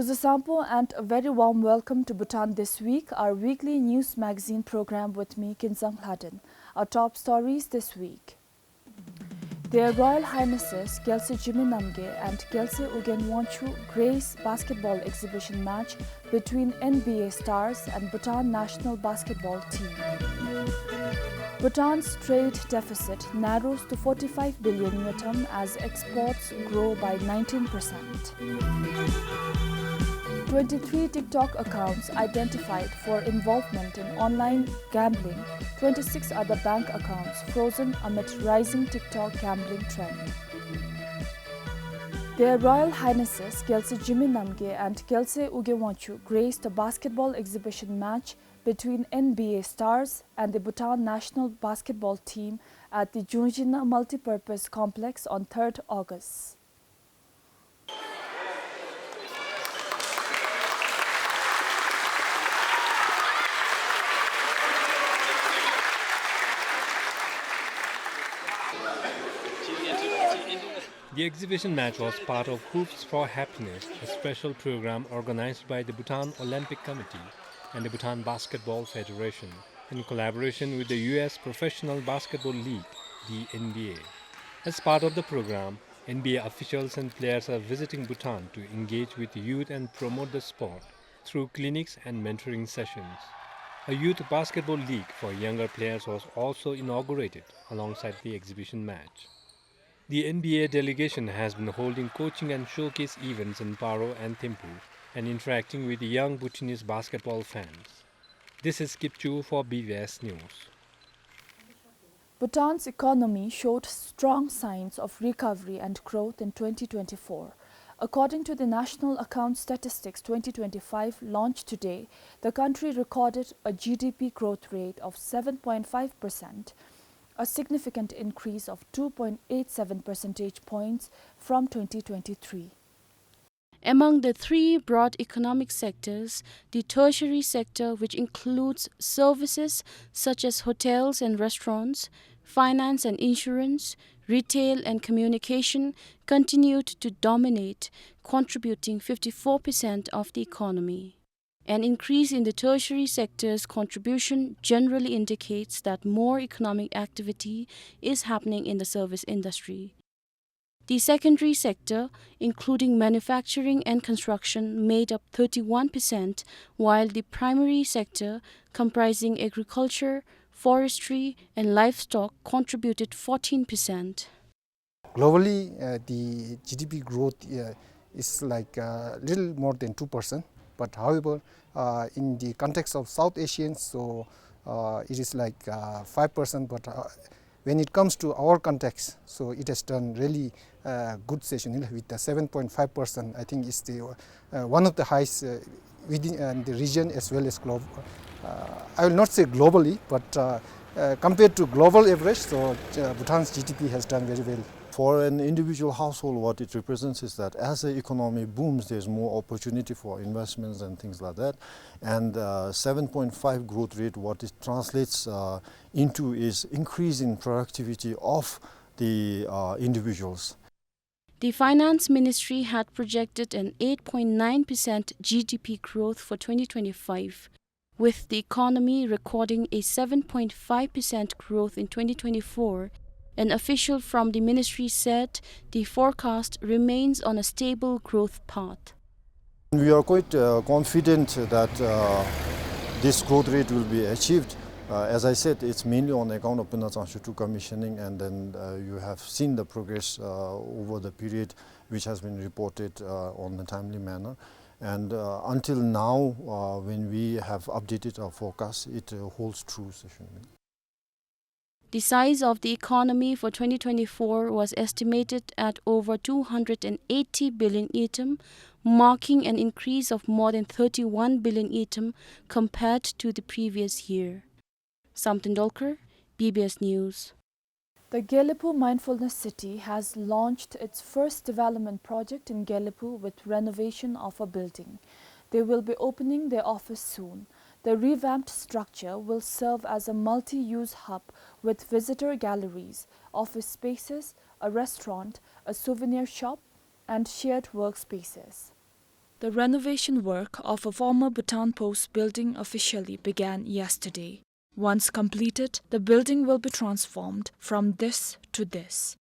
Kuzasampo and a very warm welcome to Bhutan this week, our weekly news magazine program with me, 𝗕𝗵𝗂𝗸𝗀. Our top stories this week. Their Royal Highnesses 𝗪𝗂𝗄𝗵𝗂𝗎𝗀 and 𝗪𝗂𝗄𝗀𝗀𝗀 grace basketball exhibition match between NBA stars and Bhutan national basketball team. Bhutan's trade deficit narrows to 45 billion 𝗪𝗻 as exports grow by 19%. 23 TikTok accounts identified for involvement in online gambling, 26 other bank accounts frozen amid rising TikTok gambling trend. Their Royal Highnesses 𝗪𝗂𝗄𝗵𝗂𝗎𝗀 and 𝗪𝗂𝗄𝗀𝗀𝗀 graced a basketball exhibition match between NBA stars and the Bhutan national basketball team at the 𝗂𝗲𝗃 multipurpose complex on 3rd August. The exhibition match was part of Hoops for Happiness, a special program organized by the Bhutan Olympic Committee and the Bhutan Basketball Federation in collaboration with the U.S. Professional Basketball League, the NBA. As part of the program, NBA officials and players are visiting Bhutan to engage with youth and promote the sport through clinics and mentoring sessions. A youth basketball league for younger players was also inaugurated alongside the exhibition match. The NBA delegation has been holding coaching and showcase events in 𝗵𝗂 and Thimphu and interacting with young Bhutanese basketball fans. This is 𝗕𝗵𝗂𝘁 for 𝗵𝗏𝗡 News. Bhutan's economy showed strong signs of recovery and growth in 2024. According to the National Account Statistics 2025 launched today, the country recorded a GDP growth rate of 7.5%, a significant increase of 2.87 percentage points from 2023. Among the three broad economic sectors, the tertiary sector, which includes services such as hotels and restaurants, finance and insurance, retail and communication, continued to dominate, contributing 54% of the economy. An increase in the tertiary sector's contribution generally indicates that more economic activity is happening in the service industry. The secondary sector, including manufacturing and construction, made up 31%, while the primary sector, comprising agriculture, forestry, and livestock, contributed 14%. Globally, the GDP growth is like a little more than 2%. But however, in the context of South Asians, so it is like 5%. But when it comes to our context, so it has done really good session with the 7.5%. I think is the one of the highest within the region as well as global. I will not say globally, but compared to global average, so Bhutan's GDP has done very well. For an individual household, what it represents is that as the economy booms, there's more opportunity for investments and things like that. And 7.5 growth rate, what it translates into is increase in productivity of the individuals. The Finance Ministry had projected an 8.9% GDP growth for 2025, with the economy recording a 7.5% growth in 2024. An official from the ministry said the forecast remains on a stable growth path. We are quite confident that this growth rate will be achieved. As I said, it's mainly on account of 𝗪𝗪𝗪 commissioning, and then you have seen the progress over the period which has been reported on a timely manner. And until now, when we have updated our forecast, it holds true. The size of the economy for 2024 was estimated at over 280 billion 𝗪𝗻, marking an increase of more than 31 billion 𝗪𝗻 compared to the previous year. 𝗵𝗂𝗪𝗀𝗻𝗀, 𝗵𝗏𝗡 News. The Gelephu Mindfulness City has launched its first development project in Gelephu with renovation of a building. They will be opening their office soon. The revamped structure will serve as a multi-use hub with visitor galleries, office spaces, a restaurant, a souvenir shop, and shared workspaces. The renovation work of a former Bhutan post building officially began yesterday. Once completed, the building will be transformed from this to this.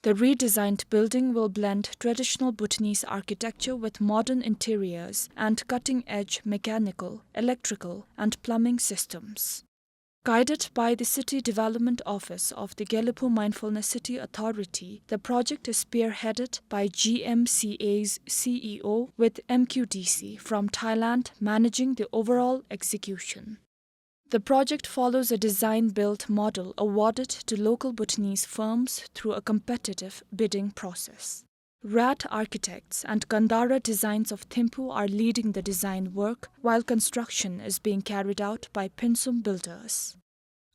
The redesigned building will blend traditional Bhutanese architecture with modern interiors and cutting-edge mechanical, electrical, and plumbing systems. Guided by the City Development Office of the Gelephu Mindfulness City Authority, the project is spearheaded by 𝗕𝗵𝘂𝘁𝘁's CEO, with MQDC from Thailand managing the overall execution. The project follows a design-build model awarded to local Bhutanese firms through a competitive bidding process. Rat Architects and Gandhara Designs of Thimphu are leading the design work, while construction is being carried out by Pinsum Builders.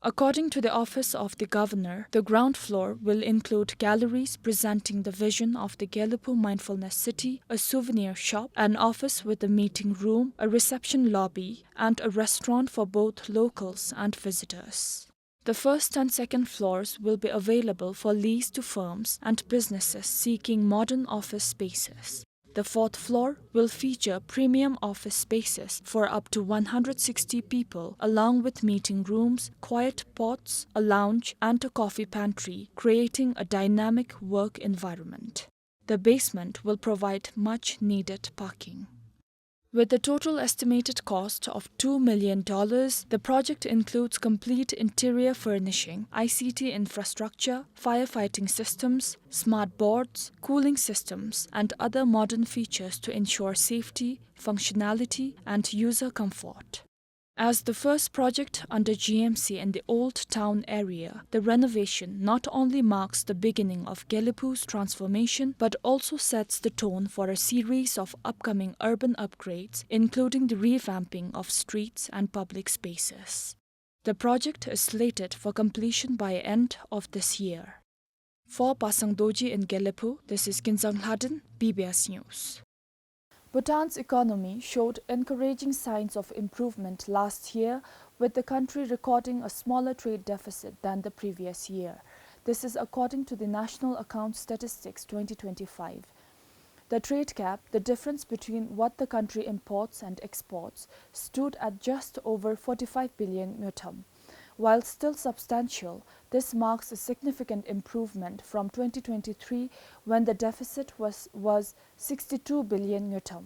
According to the Office of the Governor, the ground floor will include galleries presenting the vision of the Gelephu Mindfulness City, a souvenir shop, an office with a meeting room, a reception lobby, and a restaurant for both locals and visitors. The first and second floors will be available for lease to firms and businesses seeking modern office spaces. The fourth floor will feature premium office spaces for up to 160 people, along with meeting rooms, quiet pods, a lounge, and a coffee pantry, creating a dynamic work environment. The basement will provide much-needed parking. With a total estimated cost of $2 million, the project includes complete interior furnishing, ICT infrastructure, firefighting systems, smart boards, cooling systems, and other modern features to ensure safety, functionality, and user comfort. As the first project under GMC in the Old Town area, the renovation not only marks the beginning of Gelephu's transformation but also sets the tone for a series of upcoming urban upgrades, including the revamping of streets and public spaces. The project is slated for completion by end of this year. For Pasangdoji in Gelephu, this is Kinzanghladen, 𝗵𝗵𝘴 News. Bhutan's economy showed encouraging signs of improvement last year, with the country recording a smaller trade deficit than the previous year. This is according to the National Account Statistics 2025. The trade gap, the difference between what the country imports and exports, stood at just over 45 billion 𝗪. While still substantial, this marks a significant improvement from 2023, when the deficit was 62 billion 𝗪.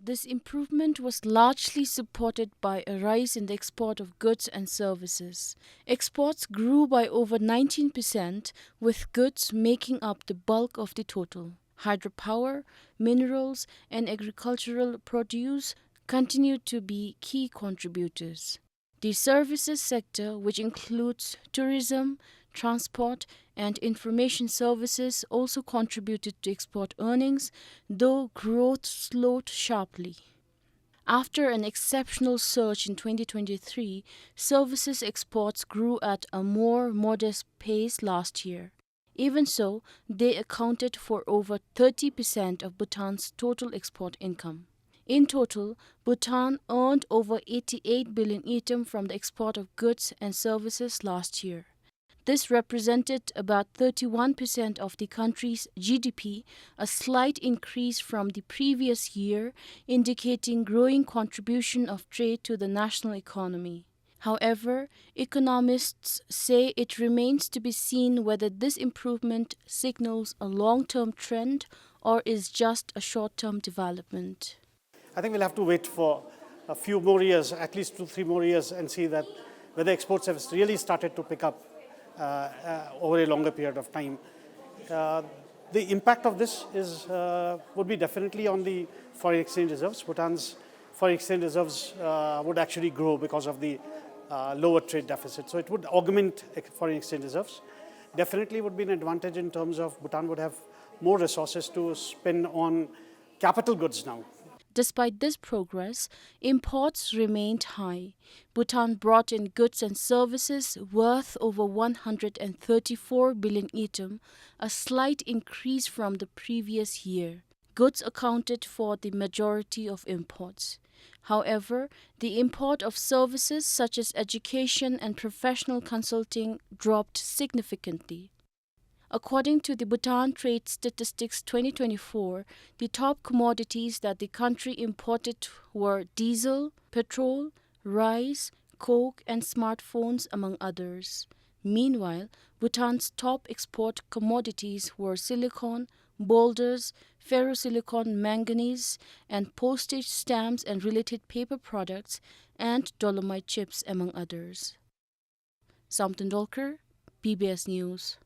This improvement was largely supported by a rise in the export of goods and services. Exports grew by over 19%, with goods making up the bulk of the total. Hydropower, minerals, and agricultural produce continued to be key contributors. The services sector, which includes tourism, transport, and information services, also contributed to export earnings, though growth slowed sharply. After an exceptional surge in 2023, services exports grew at a more modest pace last year. Even so, they accounted for over 30% of Bhutan's total export income. In total, Bhutan earned over 88 billion 𝗪 from the export of goods and services last year. This represented about 31% of the country's GDP, a slight increase from the previous year, indicating growing contribution of trade to the national economy. However, economists say it remains to be seen whether this improvement signals a long-term trend or is just a short-term development. I think we'll have to wait for a few more years, at least 2-3 more years, and see that whether exports have really started to pick up over a longer period of time. The impact of this would be definitely on the foreign exchange reserves. Bhutan's foreign exchange reserves would actually grow because of the lower trade deficit. So it would augment foreign exchange reserves. Definitely would be an advantage in terms of Bhutan would have more resources to spend on capital goods now. Despite this progress, imports remained high. Bhutan brought in goods and services worth over 134 billion 𝗪, a slight increase from the previous year. Goods accounted for the majority of imports. However, the import of services such as education and professional consulting dropped significantly. According to the Bhutan Trade Statistics 2024, the top commodities that the country imported were diesel, petrol, rice, coke and smartphones among others. Meanwhile, Bhutan's top export commodities were silicon, boulders, ferrosilicon manganese and postage stamps and related paper products and dolomite chips among others. 𝗬𝗵𝗂𝘀𝘁, PBS News.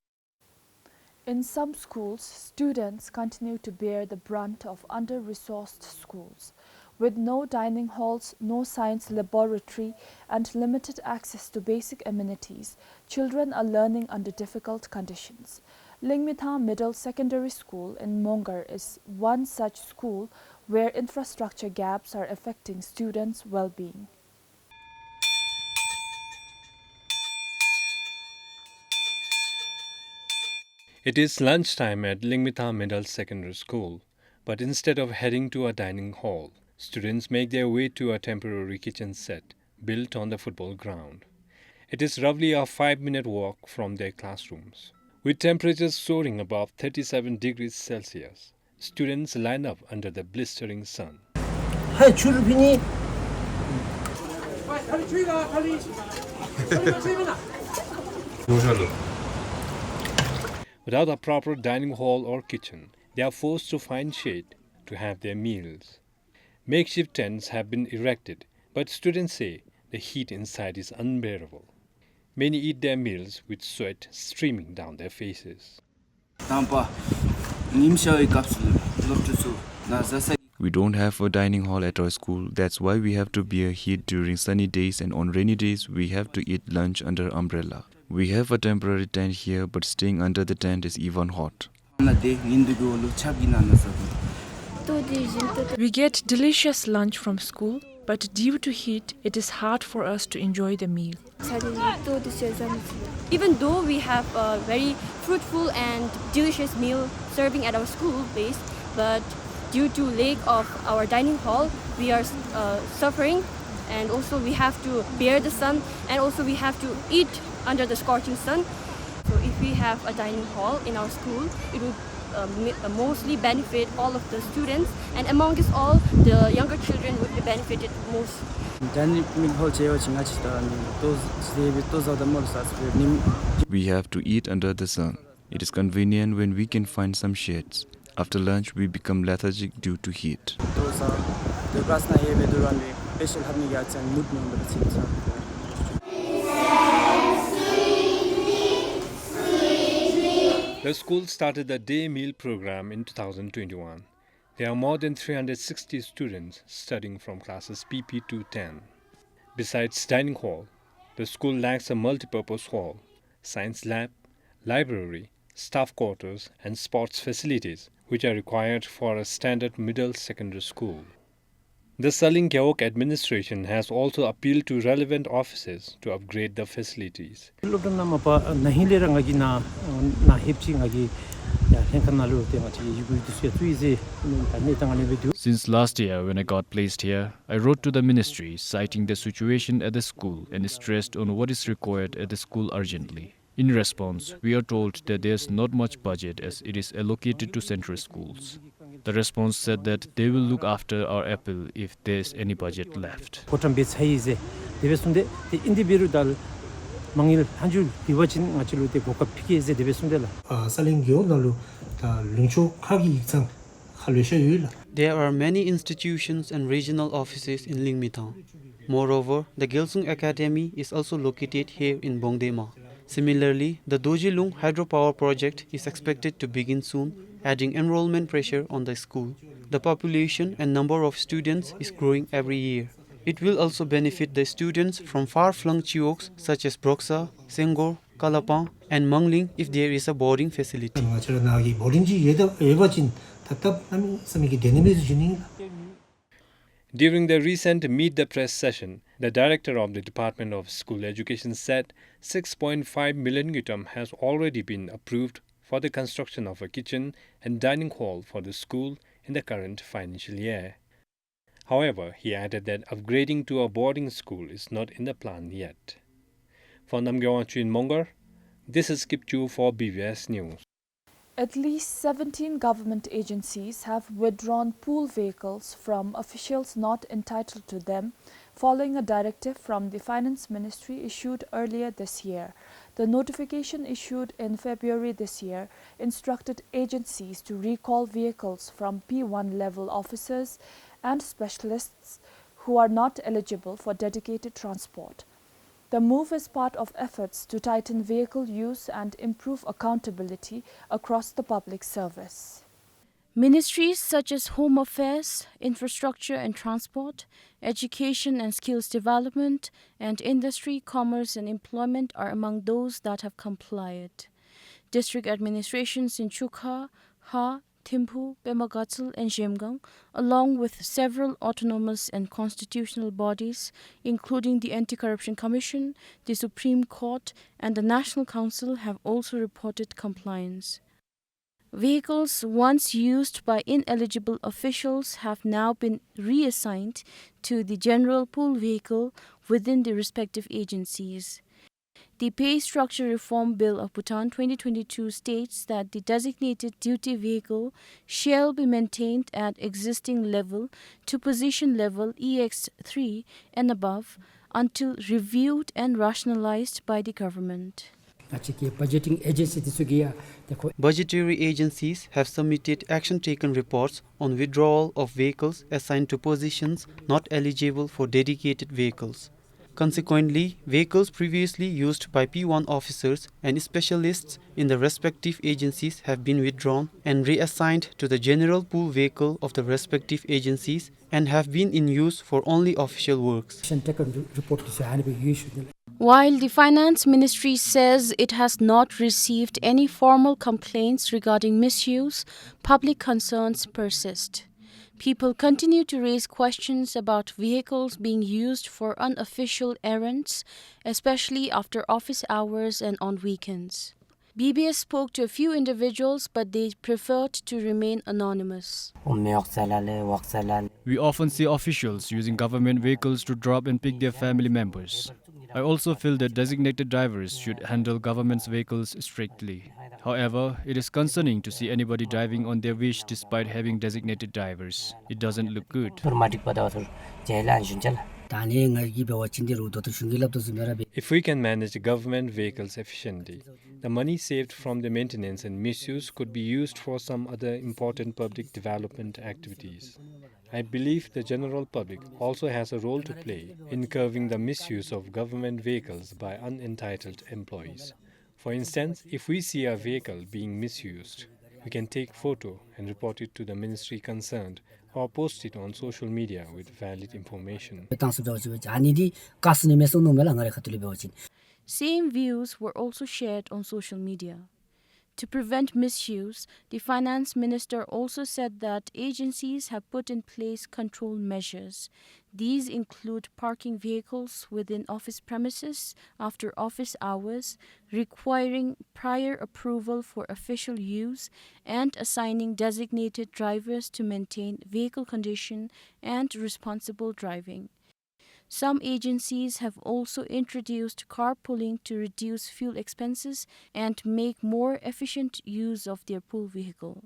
In some schools, students continue to bear the brunt of under-resourced schools. With no dining halls, no science laboratory, and limited access to basic amenities, children are learning under difficult conditions. 𝗕𝗵𝘂𝗁 Middle Secondary School in Mongar is one such school where infrastructure gaps are affecting students' well-being. It is lunchtime at 𝗕𝗵𝘂𝗁 Middle Secondary School, but instead of heading to a dining hall, students make their way to a temporary kitchen set built on the football ground. It is roughly a 5-minute walk from their classrooms. With temperatures soaring above 37 degrees Celsius, students line up under the blistering sun. Without a proper dining hall or kitchen, they are forced to find shade to have their meals. Makeshift tents have been erected, but students say the heat inside is unbearable. Many eat their meals with sweat streaming down their faces. We don't have a dining hall at our school. That's why we have to bear heat during sunny days, and on rainy days we have to eat lunch under umbrella. We have a temporary tent here, but staying under the tent is even hot. We get delicious lunch from school, but due to heat, it is hard for us to enjoy the meal. Even though we have a very fruitful and delicious meal serving at our school base, but due to lack of our dining hall, we are suffering, and also we have to bear the sun, and also we have to eat under the scorching sun. So if we have a dining hall in our school, it would mostly benefit all of the students, and among us all, the younger children would be benefited most. We have to eat under the sun. It is convenient when we can find some shades. After lunch, we become lethargic due to heat. The school started the day meal program in 2021. There are more than 360 students studying from classes PP to 10. Besides dining hall, the school lacks a multi-purpose hall, science lab, library, staff quarters and sports facilities, which are required for a standard middle secondary school. The 𝗀𝗵𝗂𝘀𝘀 administration has also appealed to relevant offices to upgrade the facilities. Since last year when I got placed here, I wrote to the ministry citing the situation at the school and stressed on what is required at the school urgently. In response, we are told that there's not much budget as it is allocated to central schools. The response said that they will look after our appeal if there's any budget left. There are many institutions and regional offices in 𝗕𝗵𝘂𝗁. Moreover, the Gyeolsung Academy is also located here in Bongdaema. Similarly, the Dojilung hydropower project is expected to begin soon, adding enrollment pressure on the school. The population and number of students is growing every year. It will also benefit the students from far-flung cheoks such as Broksa, Senghor, Kalapang, and Mangling if there is a boarding facility. During the recent Meet the Press session, the director of the Department of School Education said 6.5 million 𝗪𝗏 has already been approved for the construction of a kitchen and dining hall for the school in the current financial year. However, he added that upgrading to a boarding school is not in the plan yet. For 𝗵𝗂𝗁 in Mongar, this is 𝗕𝗵𝘂𝘁 for BBS News. At least 17 government agencies have withdrawn pool vehicles from officials not entitled to them, following a directive from the Finance Ministry issued earlier this year. The notification issued in February this year instructed agencies to recall vehicles from P1 level officers and specialists who are not eligible for dedicated transport. The move is part of efforts to tighten vehicle use and improve accountability across the public service. Ministries such as Home Affairs, Infrastructure and Transport, Education and Skills Development, and Industry, Commerce and Employment are among those that have complied. District administrations in Chukha, Ha, Thimphu, Pema-Gachal and Jemgang, along with several autonomous and constitutional bodies, including the Anti-Corruption Commission, the Supreme Court and the National Council, have also reported compliance. Vehicles once used by ineligible officials have now been reassigned to the General Pool Vehicle within the respective agencies. The Pay Structure Reform Bill of Bhutan 2022 states that the designated duty vehicle shall be maintained at existing level to position level EX3 and above until reviewed and rationalized by the government. Budgetary agencies have submitted action taken reports on withdrawal of vehicles assigned to positions not eligible for dedicated vehicles. Consequently, vehicles previously used by P1 officers and specialists in the respective agencies have been withdrawn and reassigned to the general pool vehicle of the respective agencies and have been in use for only official works. While the Finance Ministry says it has not received any formal complaints regarding misuse, public concerns persist. People continue to raise questions about vehicles being used for unofficial errands, especially after office hours and on weekends. 𝗵𝗶𝘴 spoke to a few individuals, but they preferred to remain anonymous. We often see officials using government vehicles to drop and pick their family members. I also feel that designated drivers should handle government's vehicles strictly. However, it is concerning to see anybody driving on their wish despite having designated drivers. It doesn't look good. If we can manage the government vehicles efficiently, the money saved from the maintenance and misuse could be used for some other important public development activities. I believe the general public also has a role to play in curbing the misuse of government vehicles by unentitled employees. For instance, if we see a vehicle being misused, we can take photo and report it to the ministry concerned or post it on social media with valid information. Same views were also shared on social media. To prevent misuse, the Finance Minister also said that agencies have put in place control measures. These include parking vehicles within office premises after office hours, requiring prior approval for official use, and assigning designated drivers to maintain vehicle condition and responsible driving. Some agencies have also introduced carpooling to reduce fuel expenses and make more efficient use of their pool vehicle.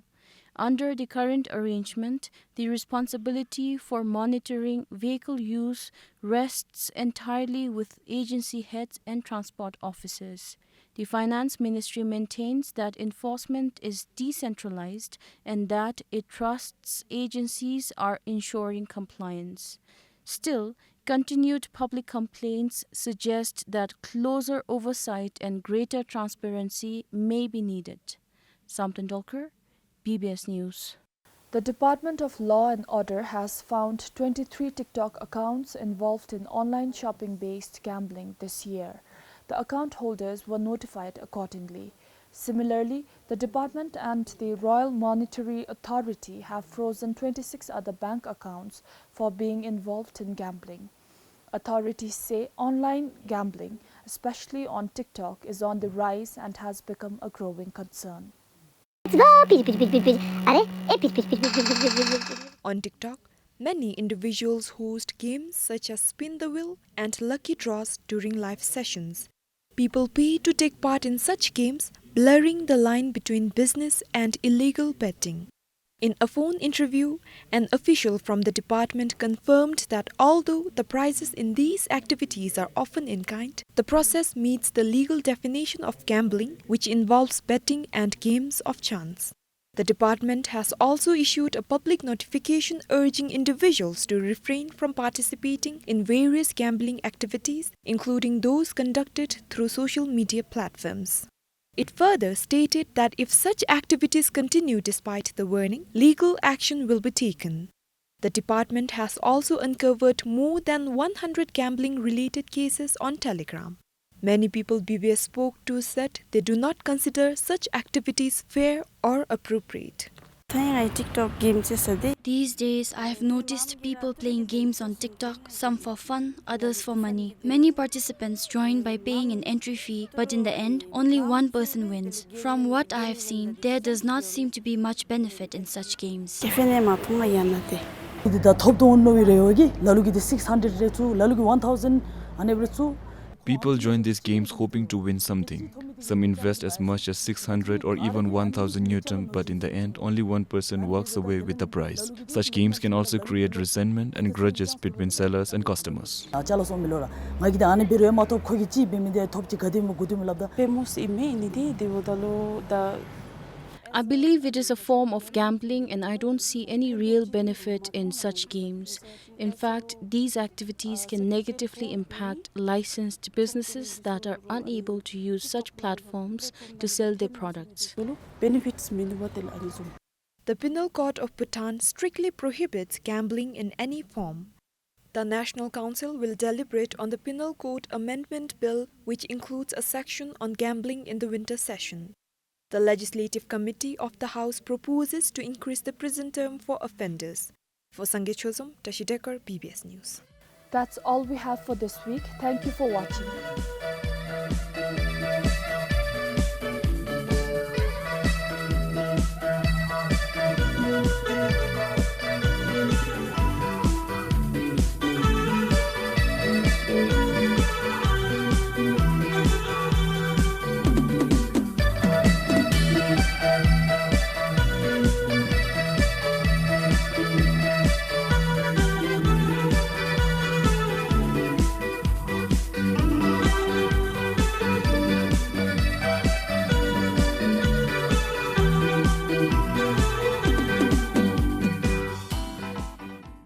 Under the current arrangement, the responsibility for monitoring vehicle use rests entirely with agency heads and transport officers. The Finance Ministry maintains that enforcement is decentralized and that it trusts agencies are ensuring compliance. Still, continued public complaints suggest that closer oversight and greater transparency may be needed. 𝗵𝗵𝗂𝘀𝘀, BBS News. The Department of Law and Order has found 23 TikTok accounts involved in online shopping-based gambling this year. The account holders were notified accordingly. Similarly, the department and the Royal Monetary Authority have frozen 26 other bank accounts for being involved in gambling. Authorities say online gambling, especially on TikTok, is on the rise and has become a growing concern. On TikTok, many individuals host games such as Spin the Wheel and Lucky Draws during live sessions. People pay to take part in such games blurring the line between business and illegal betting. In a phone interview, an official from the department confirmed that although the prizes in these activities are often in kind, the process meets the legal definition of gambling, which involves betting and games of chance. The department has also issued a public notification urging individuals to refrain from participating in various gambling activities, including those conducted through social media platforms. It further stated that if such activities continue despite the warning, legal action will be taken. The department has also uncovered more than 100 gambling-related cases on Telegram. Many people 𝗵𝗂𝗡 spoke to said they do not consider such activities fair or appropriate. These days, I have noticed people playing games on TikTok, some for fun, others for money. Many participants join by paying an entry fee, but in the end, only one person wins. From what I have seen, there does not seem to be much benefit in such games. People join these games hoping to win something. Some invest as much as 600 or even 1000 Newton, but in the end, only one person walks away with the prize. Such games can also create resentment and grudges between sellers and customers. I believe it is a form of gambling and I don't see any real benefit in such games. In fact, these activities can negatively impact licensed businesses that are unable to use such platforms to sell their products. The Penal Code of Bhutan strictly prohibits gambling in any form. The National Council will deliberate on the Penal Code Amendment Bill, which includes a section on gambling in the winter session. The Legislative Committee of the House proposes to increase the prison term for offenders. For 𝗪𝗂𝗂𝗸𝗀, 𝗵𝗂𝗂𝗫𝗂𝗃, 𝗵𝗂𝗃 News. That's all we have for this week. Thank you for watching.